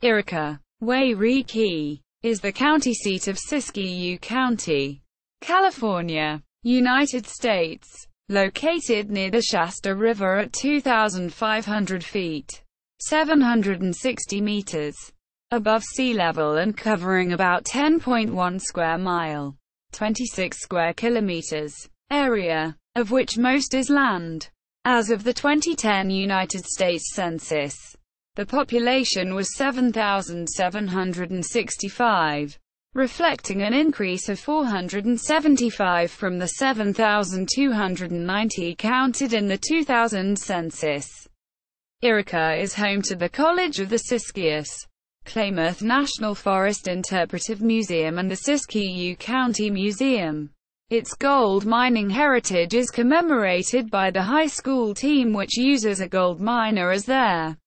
Yreka, wy-REE-kə, is the county seat of Siskiyou County, California, United States, located near the Shasta River at 2,500 feet, 760 meters, above sea level and covering about 10.1 square mile, 26 square kilometers, area, of which most is land. As of the 2010 United States Census, the population was 7,765, reflecting an increase of 475 from the 7,290 counted in the 2000 census. Yreka is home to the College of the Siskiyous, Klamath National Forest Interpretive Museum and the Siskiyou County Museum. Its gold mining heritage is commemorated by the high school team, which uses a gold miner as their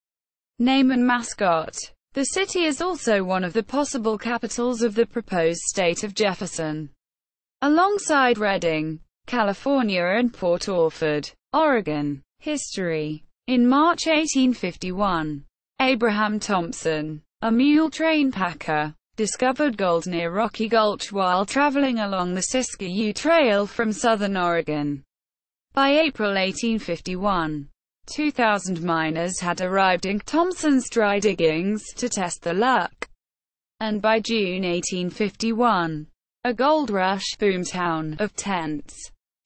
name and mascot. The city is also one of the possible capitals of the proposed state of Jefferson, alongside Redding, California and Port Orford, Oregon. History. In March 1851, Abraham Thompson, a mule train packer, discovered gold near Rocky Gulch while traveling along the Siskiyou Trail from southern Oregon. By April 1851, 2,000 miners had arrived in Thompson's dry diggings to test their luck, and by June 1851, a gold rush boomtown of tents,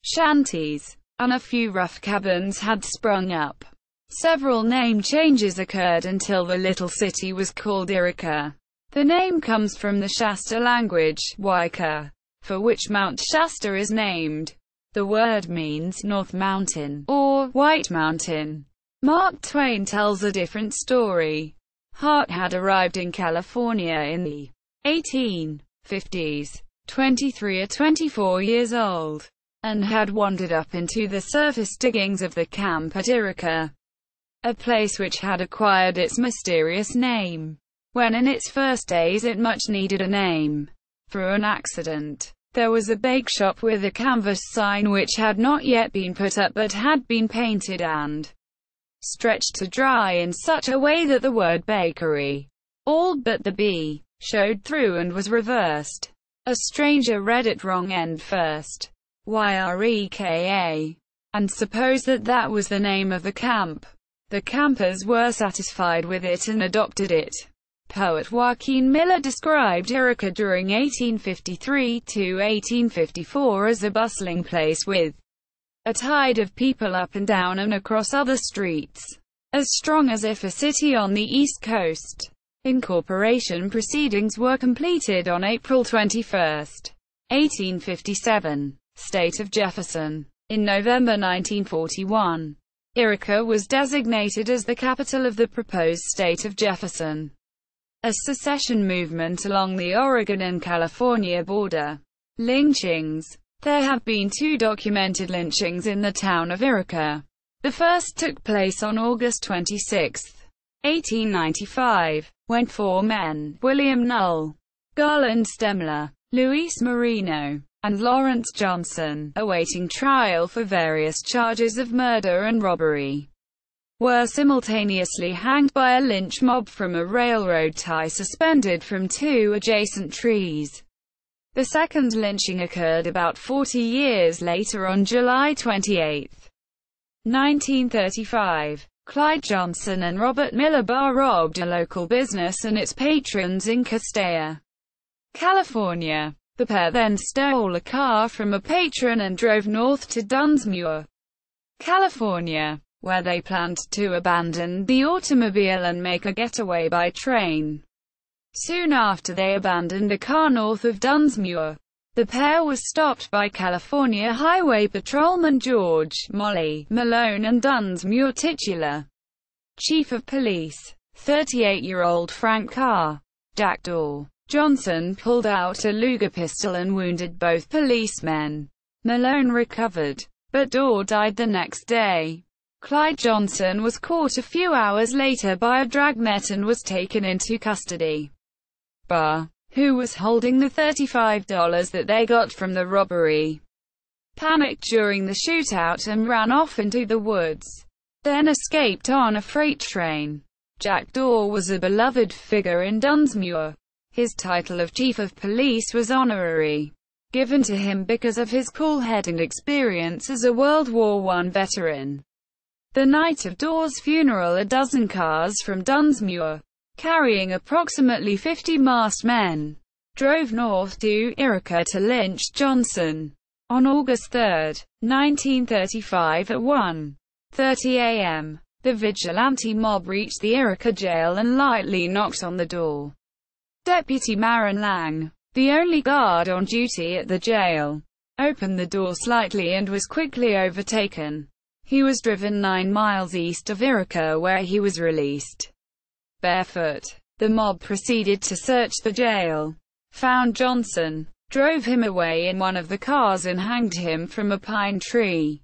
shanties, and a few rough cabins had sprung up. Several name changes occurred until the little city was called Yreka. The name comes from the Shasta language, wy-REE-kə, for which Mount Shasta is named. The word means North Mountain, or White Mountain. Mark Twain tells a different story. Hart had arrived in California in the 1850s, 23 or 24 years old, and had wandered up into the surface diggings of the camp at Yreka, a place which had acquired its mysterious name, when in its first days it much needed a name. Through an accident, there was a bake shop with a canvas sign which had not yet been put up but had been painted and stretched to dry in such a way that the word bakery, all but the B, showed through and was reversed. A stranger read it wrong end first, wy-REE-kə, and supposed that that was the name of the camp. The campers were satisfied with it and adopted it. Poet Joaquin Miller described Yreka during 1853 to 1854 as a bustling place with a tide of people up and down and across other streets, as strong as if a city on the East Coast. Incorporation proceedings were completed on April 21, 1857. State of Jefferson. In November 1941, Yreka was designated as the capital of the proposed state of Jefferson. A secession movement along the Oregon and California border. Lynchings. There have been 2 documented lynchings in the town of Yreka. The first took place on August 26, 1895, when 4 men, William Null, Garland Stemler, Luis Marino, and Lawrence Johnson, awaiting trial for various charges of murder and robbery, were simultaneously hanged by a lynch mob from a railroad tie suspended from 2 adjacent trees. The second lynching occurred about 40 years later on July 28, 1935. Clyde Johnson and Robert Miller Barr robbed a local business and its patrons in Castaic, California. The pair then stole a car from a patron and drove north to Dunsmuir, California, where they planned to abandon the automobile and make a getaway by train. Soon after they abandoned a car north of Dunsmuir, the pair was stopped by California Highway Patrolman George Molly Malone and Dunsmuir titular Chief of Police, 38-year-old Frank Carr. Jackdaw. Johnson pulled out a Luger pistol and wounded both policemen. Malone recovered, but Daw died the next day. Clyde Johnson was caught a few hours later by a dragnet and was taken into custody. Barr, who was holding the $35 that they got from the robbery, panicked during the shootout and ran off into the woods, then escaped on a freight train. Jack Daw was a beloved figure in Dunsmuir. His title of Chief of Police was honorary, given to him because of his cool head and experience as a World War I veteran. The night of Daw's funeral, a dozen cars from Dunsmuir, carrying approximately 50 masked men, drove north to Yreka to lynch Johnson. On August 3, 1935 at 1:30 a.m., the vigilante mob reached the Yreka jail and lightly knocked on the door. Deputy Marin Lang, the only guard on duty at the jail, opened the door slightly and was quickly overtaken. He was driven 9 miles east of Yreka, where he was released. Barefoot, the mob proceeded to search the jail, found Johnson, drove him away in one of the cars and hanged him from a pine tree.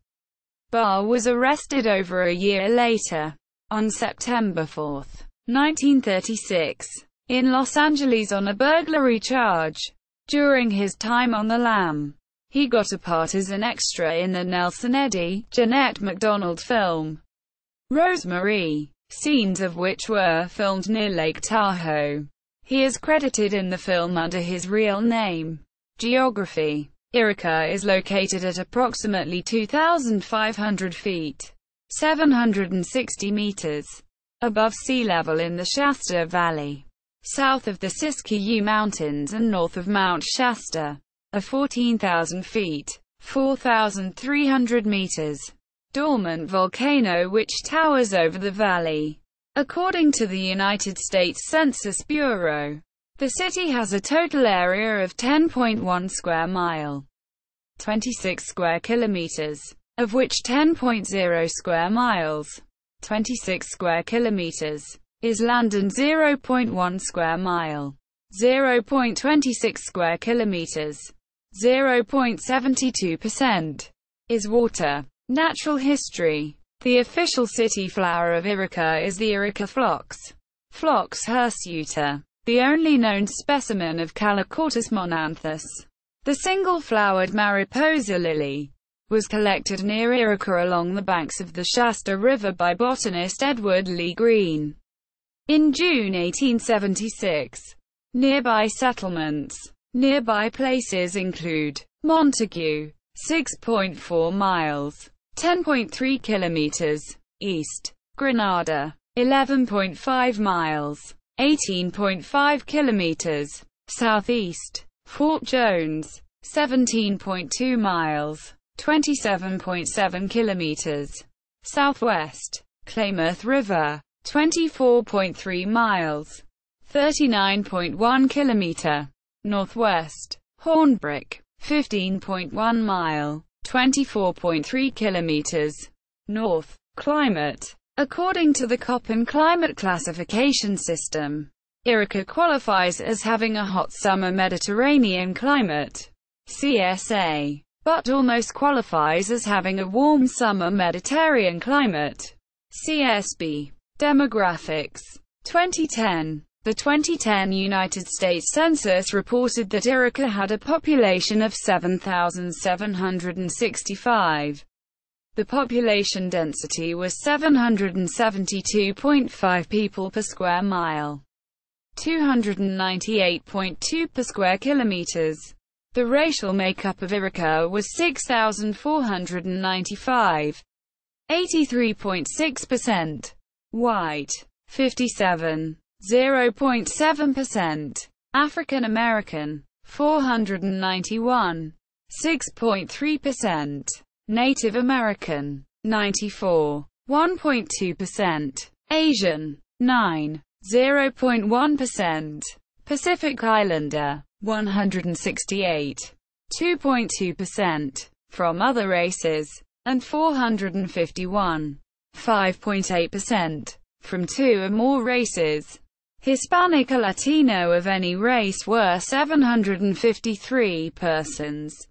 Barr was arrested over a year later, on September 4, 1936, in Los Angeles on a burglary charge. During his time on the lam, he got a part as an extra in the Nelson Eddy, Jeanette MacDonald film, Rosemary, scenes of which were filmed near Lake Tahoe. He is credited in the film under his real name. Geography. Yreka is located at approximately 2,500 feet, 760 meters, above sea level in the Shasta Valley, south of the Siskiyou Mountains and north of Mount Shasta, a 14,000 feet, 4,300 meters, dormant volcano which towers over the valley. According to the United States Census Bureau, the city has a total area of 10.1 square mile, 26 square kilometers, of which 10.0 square miles, 26 square kilometers, is land and 0.1 square mile, 0.26 square kilometers, 0.72%, is water. Natural history. The official city flower of Yreka is the Yreka phlox, Phlox hirsuta, the only known specimen of Calochortus monanthus. The single-flowered mariposa lily was collected near Yreka along the banks of the Shasta River by botanist Edward Lee Green in June 1876. Nearby settlements. Nearby places include Montague, 6.4 miles, 10.3 kilometers, east; Grenada, 11.5 miles, 18.5 kilometers, southeast; Fort Jones, 17.2 miles, 27.7 kilometers, southwest; Klamath River, 24.3 miles, 39.1 kilometer, northwest; Hornbrick, 15.1 mile, 24.3 kilometers, north; Climate. According to the Köppen climate classification system, Yreka qualifies as having a hot summer Mediterranean climate, CSA, but almost qualifies as having a warm summer Mediterranean climate, CSB. Demographics. 2010. The 2010 United States Census reported that Yreka had a population of 7,765. The population density was 772.5 people per square mile, 298.2 per square kilometers. The racial makeup of Yreka was 6,495, 83.6%, white, 0.7%, African American, 491, 6.3%, Native American, 94, 1.2%, Asian, 0.1%, Pacific Islander, 168, 2.2%, from other races, and 451, 5.8%, from 2 or more races. Hispanic or Latino of any race were 753 persons,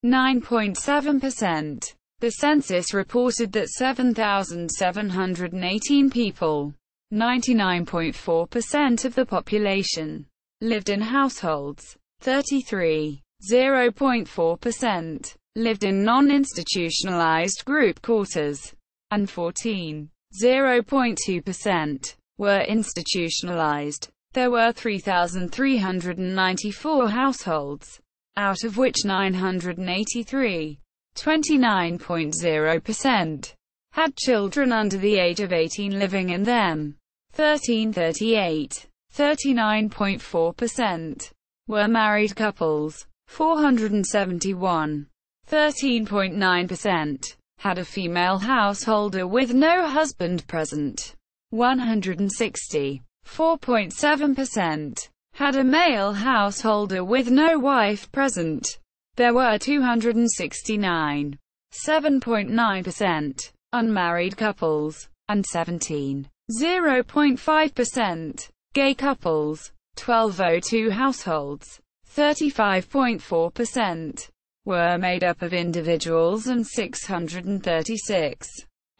9.7%. The census reported that 7,718 people, 99.4% of the population, lived in households. 0.4%, lived in non-institutionalized group quarters, and 0.2%, were institutionalized. There were 3,394 households, out of which 983, 29.0%, had children under the age of 18 living in them. 1,338, 39.4%, were married couples. 471, 13.9%, had a female householder with no husband present. 160, 4.7%, had a male householder with no wife present. There were 269, 7.9%, unmarried couples, and 17, 0.5%, gay couples. 1,202 households, 35.4%, were made up of individuals, and 636,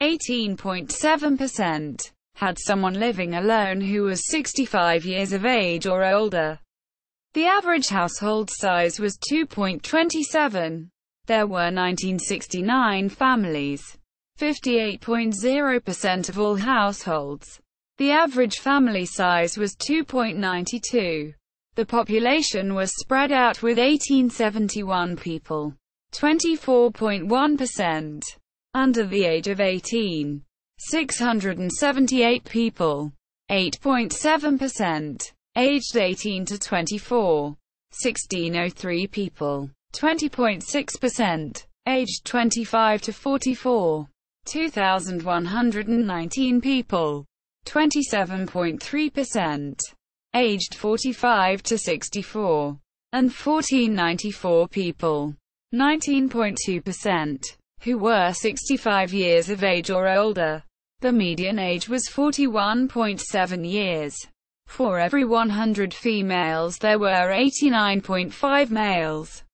18.7%, had someone living alone who was 65 years of age or older. The average household size was 2.27. There were 1969 families, 58.0% of all households. The average family size was 2.92. The population was spread out with 1,871 people, 24.1%, under the age of 18, 678 people, 8.7%, aged 18 to 24, 1,603 people, 20.6%, aged 25 to 44, 2,119 people, 27.3%, aged 45 to 64, and 1,494 people, 19.2%, who were 65 years of age or older. The median age was 41.7 years. For every 100 females there were 89.5 males.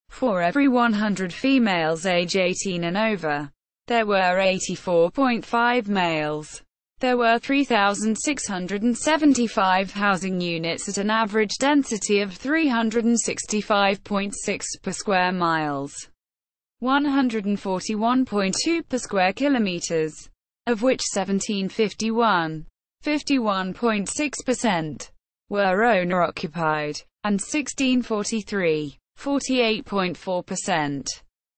For every 100 females age 18 and over, there were 84.5 males. There were 3,675 housing units at an average density of 365.6 per square miles, 141.2 per square kilometers, of which 1,751, 51.6%, were owner-occupied, and 1,643, 48.4%,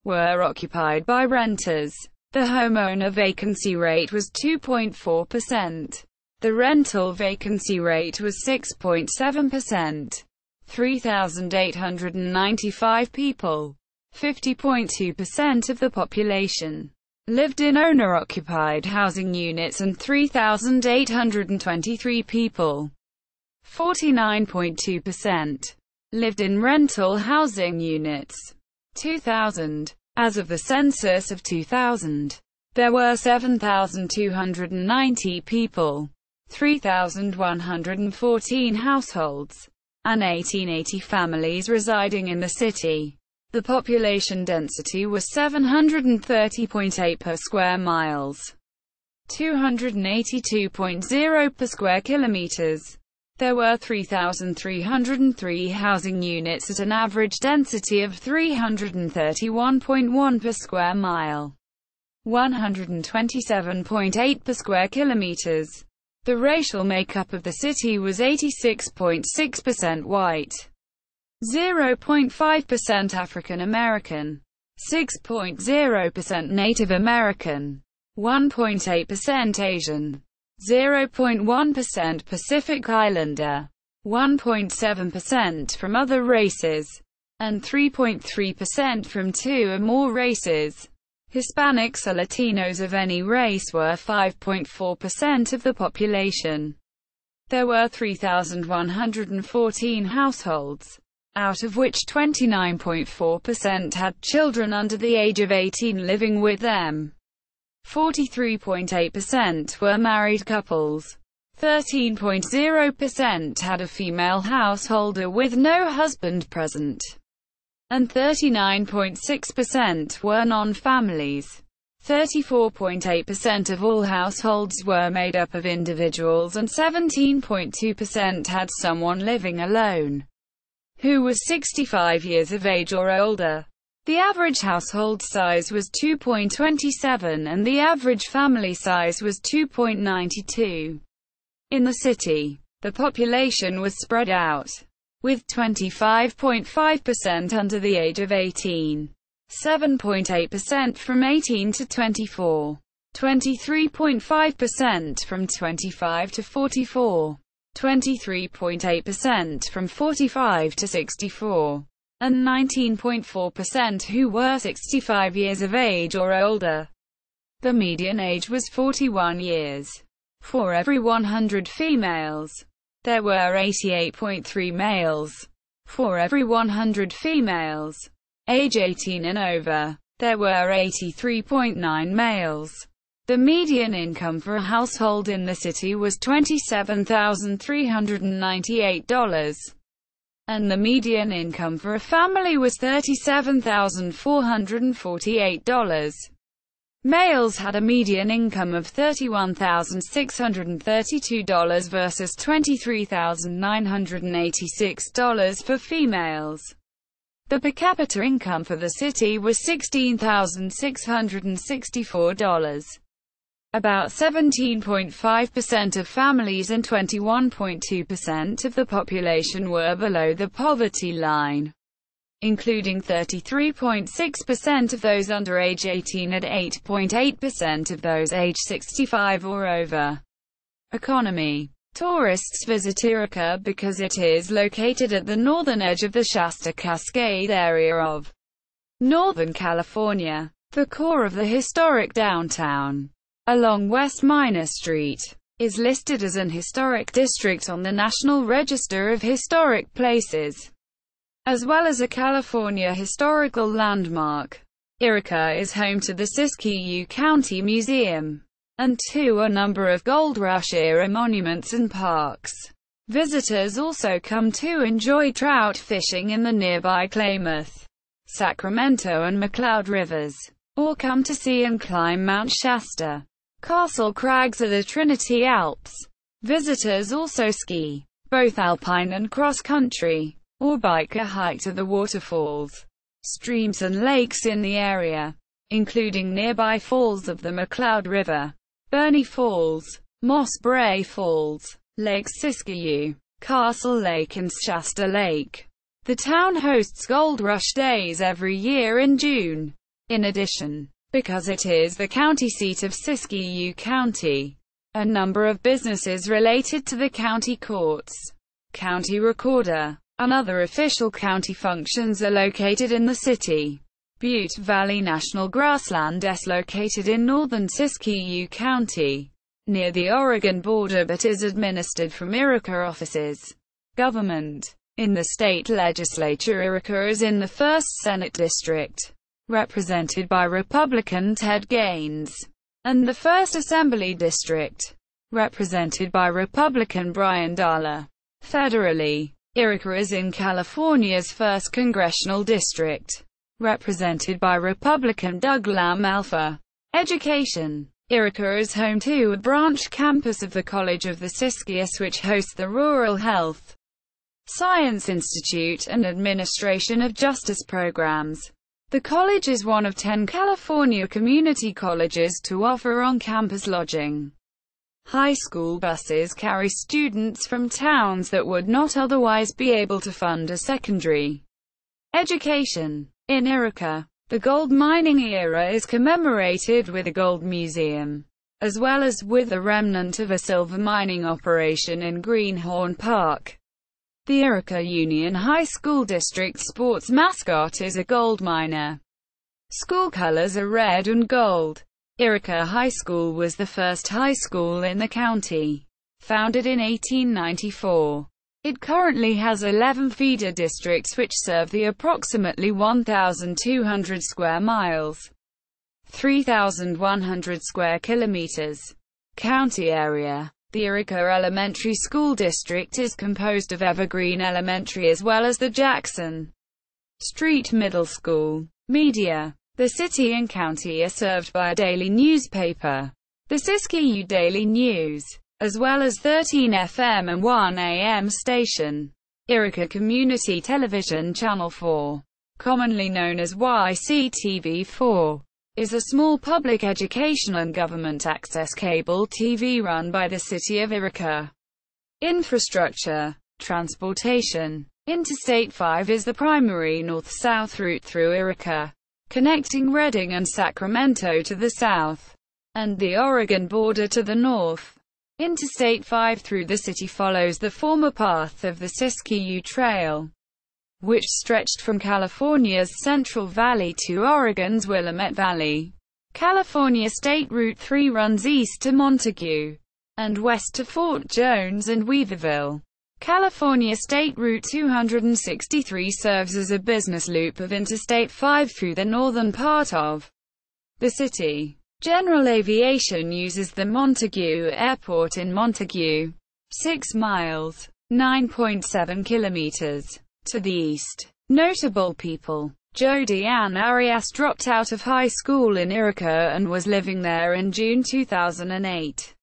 were occupied by renters. The homeowner vacancy rate was 2.4%. The rental vacancy rate was 6.7%. 3,895 people, 50.2% of the population, lived in owner-occupied housing units, and 3,823 people, 49.2%, lived in rental housing units. 2000. As of the census of 2000, there were 7,290 people, 3,114 households, and 1,880 families residing in the city. The population density was 730.8 per square miles, 282.0 per square kilometers. There were 3,303 housing units at an average density of 331.1 per square mile, 127.8 per square kilometers. The racial makeup of the city was 86.6% white, 0.5% African American, 6.0% Native American, 1.8% Asian, 0.1% Pacific Islander, 1.7% from other races, and 3.3% from two or more races. Hispanics or Latinos of any race were 5.4% of the population. There were 3,114 households, out of which 29.4% had children under the age of 18 living with them. 43.8% were married couples. 13.0% had a female householder with no husband present. And 39.6% were non-families. 34.8% of all households were made up of individuals, and 17.2% had someone living alone, who was 65 years of age or older. The average household size was 2.27 and the average family size was 2.92. In the city, the population was spread out, with 25.5% under the age of 18, 7.8% from 18 to 24, 23.5% from 25 to 44, 23.8% from 45 to 64, and 19.4% who were 65 years of age or older. The median age was 41 years. For every 100 females, there were 88.3 males. For every 100 females, age 18 and over, there were 83.9 males. The median income for a household in the city was $27,398, and the median income for a family was $37,448. Males had a median income of $31,632 versus $23,986 for females. The per capita income for the city was $16,664. About 17.5% of families and 21.2% of the population were below the poverty line, including 33.6% of those under age 18 and 8.8% of those age 65 or over. Economy. Tourists visit Yreka because it is located at the northern edge of the Shasta Cascade area of Northern California, the core of the historic downtown. Along West Minor Street, is listed as an historic district on the National Register of Historic Places, as well as a California historical landmark. Yreka is home to the Siskiyou County Museum, and to a number of Gold Rush-era monuments and parks. Visitors also come to enjoy trout fishing in the nearby Klamath, Sacramento and McCloud rivers, or come to see and climb Mount Shasta. Castle Crags are the Trinity Alps. Visitors also ski, both alpine and cross-country, or bike or hike to the waterfalls, streams and lakes in the area, including nearby falls of the McCloud River, Burney Falls, Moss Bray Falls, Lake Siskiyou, Castle Lake and Shasta Lake. The town hosts Gold Rush Days every year in June. In addition, because it is the county seat of Siskiyou County, a number of businesses related to the county courts, county recorder, and other official county functions are located in the city. Butte Valley National Grassland is located in northern Siskiyou County, near the Oregon border, but is administered from Yreka offices. Government. In the state legislature, Yreka is in the 1st Senate District, represented by Republican Ted Gaines, and the 1st Assembly District, represented by Republican Brian Dahler. Federally, Yreka is in California's 1st Congressional District, represented by Republican Doug Lamb Alpha. Education. Yreka is home to a branch campus of the College of the Siskiyous, which hosts the Rural Health Science Institute and Administration of Justice programs. The college is one of 10 California community colleges to offer on-campus lodging. High school buses carry students from towns that would not otherwise be able to fund a secondary education. In Yreka, the gold mining era is commemorated with a gold museum, as well as with a remnant of a silver mining operation in Greenhorn Park. The Yreka Union High School District sports mascot is a gold miner. School colors are red and gold. Yreka High School was the first high school in the county, founded in 1894. It currently has 11 feeder districts which serve the approximately 1,200 square miles, 3,100 square kilometers, county area. The Yreka Elementary School District is composed of Evergreen Elementary as well as the Jackson Street Middle School. Media. The city and county are served by a daily newspaper, the Siskiyou Daily News, as well as 13 FM and 1 AM station. Yreka Community Television Channel 4, commonly known as YCTV4, is a small public educational and government access cable TV run by the city of Yreka. Infrastructure. Transportation. Interstate 5 is the primary north-south route through Yreka, connecting Redding and Sacramento to the south, and the Oregon border to the north. Interstate 5 through the city follows the former path of the Siskiyou Trail, which stretched from California's Central Valley to Oregon's Willamette Valley. California State Route 3 runs east to Montague, and west to Fort Jones and Weaverville. California State Route 263 serves as a business loop of Interstate 5 through the northern part of the city. General aviation uses the Montague Airport in Montague, 6 miles, 9.7 kilometers, to the east. Notable people. Jodi Ann Arias dropped out of high school in Yreka and was living there in June 2008.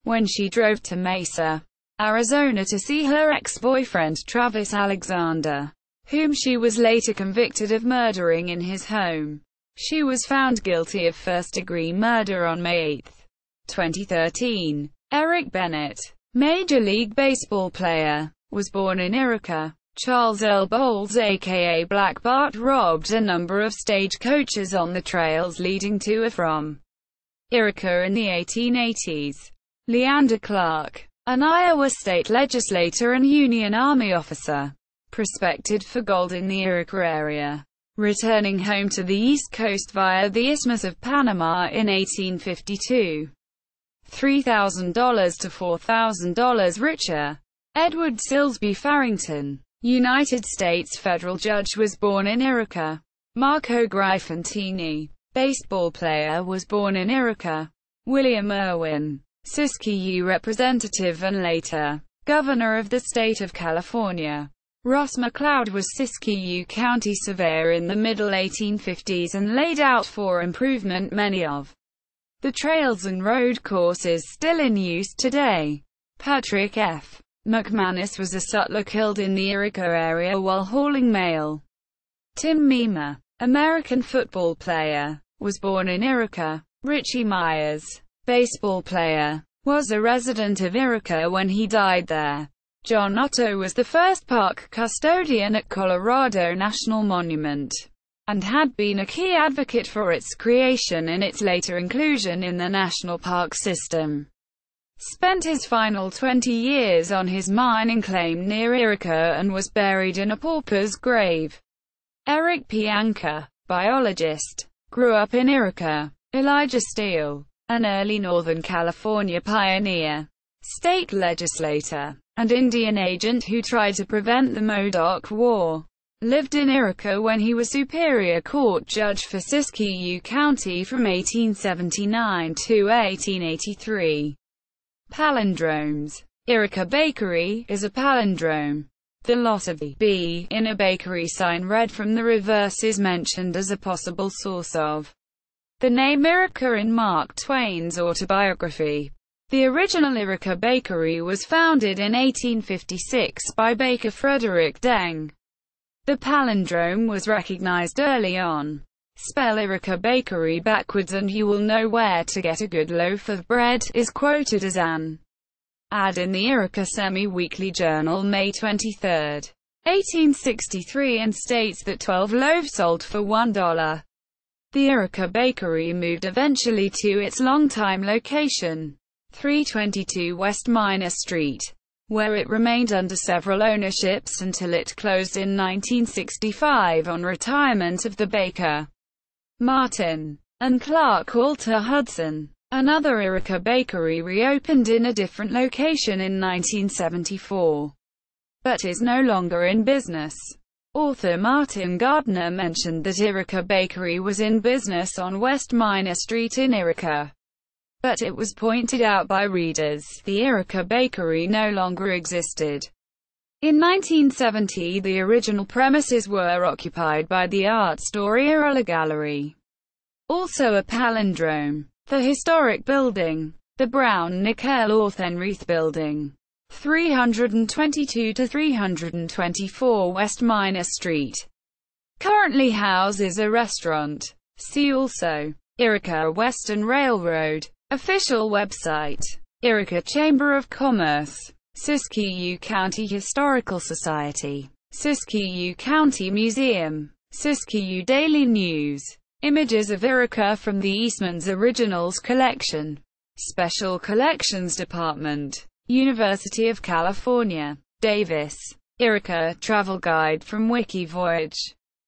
When she drove to Mesa, Arizona to see her ex-boyfriend Travis Alexander, whom she was later convicted of murdering in his home. She was found guilty of first-degree murder on May 8, 2013. Eric Bennett, Major League Baseball player, was born in Yreka. Charles Earl Bowles aka Black Bart robbed a number of stagecoaches on the trails leading to or from Yreka in the 1880s. Leander Clark, an Iowa state legislator and Union Army officer, prospected for gold in the Yreka area, returning home to the East Coast via the Isthmus of Panama in 1852. $3,000 to $4,000 richer. Edward Silsby Farrington, United States federal judge, was born in Yreka. Marco Grifantini, baseball player, was born in Yreka. William Irwin, Siskiyou representative and later governor of the state of California. Ross McLeod was Siskiyou County surveyor in the middle 1850s and laid out for improvement many of the trails and road courses still in use today. Patrick F. McManus was a sutler killed in the Yreka area while hauling mail. Tim Memer, American football player, was born in Yreka. Richie Myers, baseball player, was a resident of Yreka when he died there. John Otto was the first park custodian at Colorado National Monument, and had been a key advocate for its creation and its later inclusion in the national park system. Spent his final 20 years on his mining claim near Yreka and was buried in a pauper's grave. Eric Pianka, biologist, grew up in Yreka. Elijah Steele, an early Northern California pioneer, state legislator, and Indian agent who tried to prevent the Modoc War, lived in Yreka when he was Superior Court judge for Siskiyou County from 1879 to 1883. Palindromes. Yreka Bakery is a palindrome. The loss of the B in a bakery sign read from the reverse is mentioned as a possible source of the name Yreka in Mark Twain's autobiography. The original Yreka Bakery was founded in 1856 by baker Frederick Deng. The palindrome was recognized early on. Spell Yreka Bakery backwards and you will know where to get a good loaf of bread, is quoted as an ad in the Yreka Semi-Weekly Journal May 23, 1863, and states that 12 loaves sold for $1. The Yreka Bakery moved eventually to its longtime location, 322 West Minor Street, where it remained under several ownerships until it closed in 1965 on retirement of the baker. Martin and Clark Walter Hudson. Another Yreka bakery reopened in a different location in 1974, but is no longer in business. Author Martin Gardner mentioned that Yreka Bakery was in business on West Minor Street in Yreka, but it was pointed out by readers the Yreka Bakery no longer existed. In 1970, the original premises were occupied by the art store Yreka Gallery, also a palindrome. The historic building, the Brown Nickel Orthenreath Building, 322 to 324 West Minor Street, currently houses a restaurant. See also Yreka Western Railroad. Official website. Yreka Chamber of Commerce. Siskiyou County Historical Society, Siskiyou County Museum, Siskiyou Daily News. Images of Yreka from the Eastman's Originals Collection. Special Collections Department. University of California, Davis. Yreka, Travel Guide from Wikivoyage.